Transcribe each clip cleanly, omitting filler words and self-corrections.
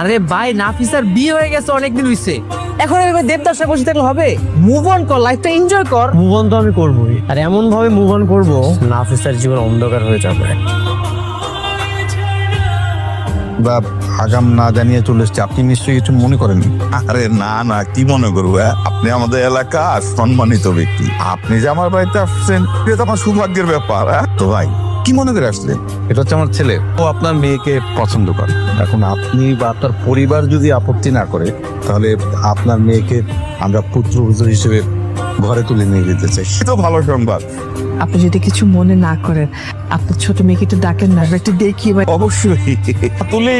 আরে ভাই নাফিসার বিয়ে হয়ে গেছে, অনেকদিন হইছে। এখন এরকম দেবদাসে বসে থাকলে হবে? মুভ অন কর, লাইফটা এনজয় কর। মুভ অন তো আমি করবোই, আর এমন ভাবে মুভ অন করবো নাফিসার জীবন অন্ধকার হয়ে যাবে। বা আগাম না জানিয়ে চলে এসছে, আপনি নিশ্চয়ই কিছু মনে করেন? আরে না না, কি মনে করবো? আপনি আমাদের এলাকার সম্মানিত ব্যক্তি, আপনি যে আমার বাড়িতে আসছেন এটা তো আমার সৌভাগ্যের ব্যাপার। তো ভাই কি মনে করে আসলেন? এটা হচ্ছে আমার ছেলে, ও আপনার মেয়েকে পছন্দ করে। এখন আপনি বা আপনার পরিবার যদি আপত্তি না করে, তাহলে আপনার মেয়েকে আমরা পুত্রবধূ হিসেবে ঘরে তুলে নিয়ে যেতে চাই। তো ভালো সংবাদ। আপনি যদি কিছু মনে না করেন, আপনার ছোট মেয়েকে একটু ডাকেন না, একটু দেখি। অবশ্যই তুলে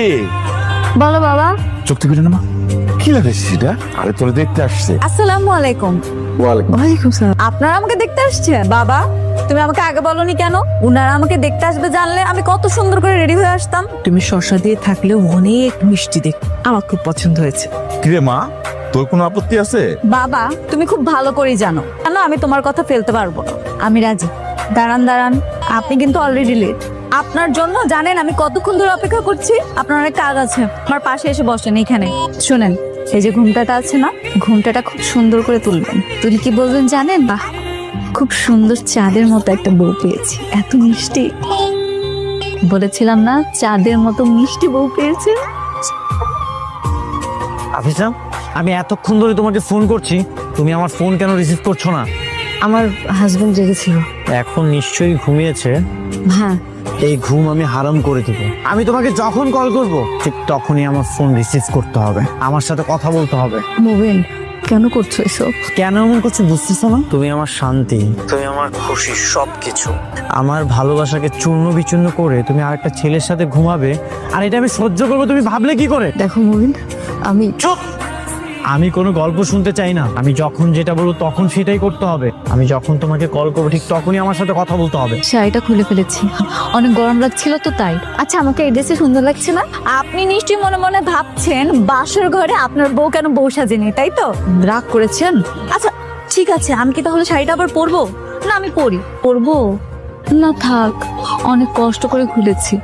বলো বাবা। চোখ থেকে না মা, কি লাগাইছিস এটা? আরে তোরে দেখতে আসছে। আসসালামু আলাইকুম। ওয়ালাইকুম সালাম। আপনারা আমাকে দেখতে আসছেন? বাবা তুমি আমাকে আগে বলনি কেন? উনারা আমাকে দেখতে আসবে জানলে আমি কত সুন্দর করে রেডি হয়ে আসতাম। তুমি শসা দিয়ে থাকলেও অনেক মিষ্টি দেখ, আমার খুব পছন্দ হয়েছে। কিরে মা, তোর কোনো আপত্তি আছে? বাবা তুমি খুব ভালো করেই জানো কেন আমি তোমার কথা ফেলতে পারবো না। আমি রাজি। দাঁড়ান দাঁড়ান, আপনি কিন্তু অলরেডি লেট। আপনার জন্য জানেন আমি কতক্ষণ ধরে অপেক্ষা করছি। আপনার অনেক কাজ আছে, আমার পাশে এসে বসেন এখানে। শোনেন, এই যে ঘুমটাটা আছে না, ঘুমটাটা খুব সুন্দর করে তুলবেন। তুলে কি বলবেন জানেন? বাহ, খুব সুন্দর চাঁদের মতো একটা বউ পেয়েছি, এত মিষ্টি। বলেছিলাম না চাঁদের মতো মিষ্টি বউ পেয়েছে। আফিসা, আমি এতক্ষণ ধরে তোমাকে ফোন করছি, তুমি আমার ফোন কেন রিসিভ করছো না? আমার হাজবেন্ড জেগেছিল। এখন নিশ্চয়ই ঘুমিয়েছে। হ্যাঁ, এই ঘুম আমি হারাম করে দিব। আমি তোমাকে যখন কল করব ঠিক তখনই আমার ফোন রিসিভ করতে হবে, আমার সাথে কথা বলতে হবে। মুবিন কেন করছো এসব? কেন এমন করছো বুঝতেছো না? তুমি আমার শান্তি, তুমি আমার খুশি, সবকিছু। আমার ভালোবাসাকে চূর্ণ বিচূর্ণ করে তুমি আরেকটা ছেলের সাথে ঘুমাবে, আর এটা আমি সহ্য করবো তুমি ভাবলে কি করে? দেখো মুবিন, আমি চুপ! আমি কোনো গল্প শুনতে চাই না। আমি যখন যেটা বলবো তখন সেটাই করতে হবে। আমি যখন তোমাকে কল করবো ঠিক তখনই আমার সাথে কথা বলতে হবে। শাড়িটা খুলে ফেলেছি, অনেক গরম লাগছিল তো তাই। আচ্ছা আমাকে এই ড্রেসে সুন্দর লাগছে না? আপনি নিশ্চয়ই মনে মনে ভাবছেন বাসর ঘরে আপনার বউ কেন বউ সাজেনি, তাই তো? রাগ করেছেন? আচ্ছা ঠিক আছে, আমি কি তাহলে শাড়িটা আবার পরবো? না আমি পরবো না, থাক, অনেক কষ্ট করে খুলেছি।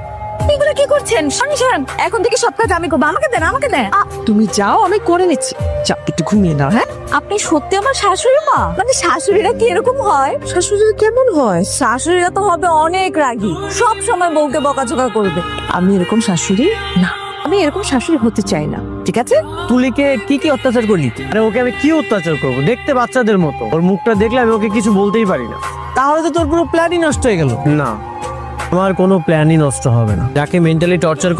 এগুলো কি করছেন? সরেন, এখন থেকে সব কাজ আমি করবো। আমাকে দেন, আমাকে দেন। তুমি যাও, আমি করে নিচ্ছি। যাও একটু ঘুমিয়ে নাও। হ্যাঁ, আপনি সত্যি আমার শাশুড়ি মা? মানে শাশুড়িরা কি এরকম হয়? শাশুড়ি কেমন হয়? শাশুড়িরা তো হবে অনেক রাগী, সব সময় বউকে বকাঝকা করবে। আমি এরকম শাশুড়ি না, আমি এরকম শাশুড়ি হতে চাই না, ঠিক আছে? তুলিকে কি কি অত্যাচার করলি? আরে ওকে আমি কি অত্যাচার করবো? দেখতে বাচ্চাদের মতো, ওর মুখটা দেখলে আমি ওকে কিছু বলতেই পারি না। তাহলে তো তোর পুরো প্ল্যানই নষ্ট হয়ে গেল। না, আমার কোনো প্ল্যানই নষ্ট হবে না। যাকে মেন্টালি টর্চার